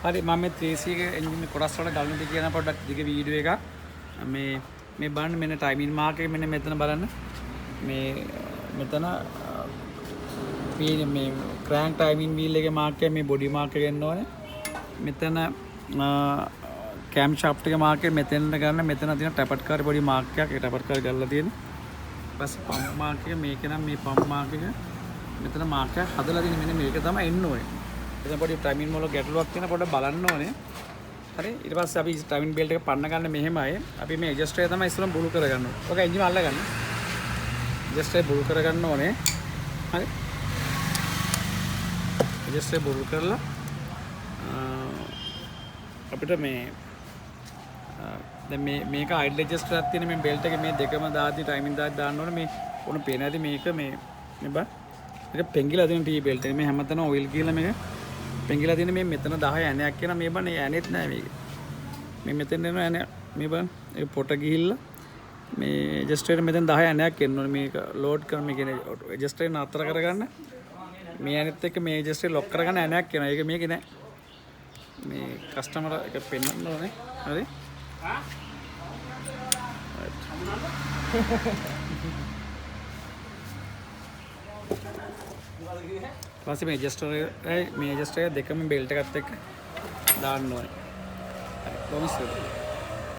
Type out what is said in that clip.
හරි මම මේ 3C එකේ එන්ජින් කොටස් වල ගලන දිග යන පොඩ්ඩක් දිග වීඩියෝ එකක් මේ බලන්න මෙන්න ටයිමින් මාක් එක මෙන්න මෙතන බලන්න මේ මෙතන මේ ක්‍රෑන්ක් ටයිමින් වීල් එකේ මාක් එක මේ බොඩි මාක් එක ගන්න ඕනේ මෙතන කැම් ෂාෆ්ට් එක මාක් එක මෙතෙන්ට ගන්න මෙතන තියෙන ටැපට් කාරේ බොඩි මාක් එකක් ඒ ටැපට් කාරේ ගල්ලා තියෙනවා ඊපස්සේ පම්ප් මාක් එක මේක නම් මේ පම්ප් මාක් එක මෙතන මාක් එක හදලා තියෙන මෙන්න මේක තමයි එන්න ඕනේ එතන පොඩි ටයිමින් වල ගැටලුවක් තියෙන පොඩ්ඩක් බලන්න ඕනේ හරි ඊට පස්සේ අපි ටයිමින් බෙල්ට් එක පන්න ගන්න මෙහෙමයි අපි මේ ඇඩ්ජස්ටර් එක තමයි ඉස්සරම බුළු කරගන්න ඕනේ ඔක එන්ජින් අල්ල ගන්න ඇඩ්ජස්ටර් බුළු කරගන්න ඕනේ හරි ඇඩ්ජස්ටර් බුළු කරලා අපිට මේ දැන් මේක අයිඩල් ඇඩ්ජස්ටර් එකක් තියෙන මේ බෙල්ට් එකේ මේ දෙකම දාද්දි ටයිමින් දාද්දි දාන්න ඕනේ මේ උන පේන ඇති මේක මේ බා මේක පෙන්ගිලා තියෙන ටී බෙල්ට් එක මේ හැමතැනම ඔයිල් කියලා මේක පෙන්ගිලා තියෙන මේ මෙතන 10 ඇණයක් කියන මේ බන්නේ ඇණෙත් නෑ මේක මේ මෙතෙන් එන ඇණ මේ බලන්න ඒ පොට ගිහිල්ලා මේ ඇඩ්ජස්ටර් එක මෙතන 10 ඇණයක් එන්න ඕනේ මේක ලෝඩ් කරන මේ කියන්නේ ඇඩ්ජස්ටර් එක නතර කරගන්න මේ ඇණෙත් එක්ක මේ ඇඩ්ජස්ටර් එක ලොක් කරගන්න ඇණයක් එනවා ඒක මේකේ නෑ මේ කස්ටමර් එක පෙන්නන්න ඕනේ හරි පස්සේ මේ ඇඩ්ජස්ටර් එක දෙකම බෙල්ට් එකත් එක්ක දාන්න ඕනේ. හරි කොහොමද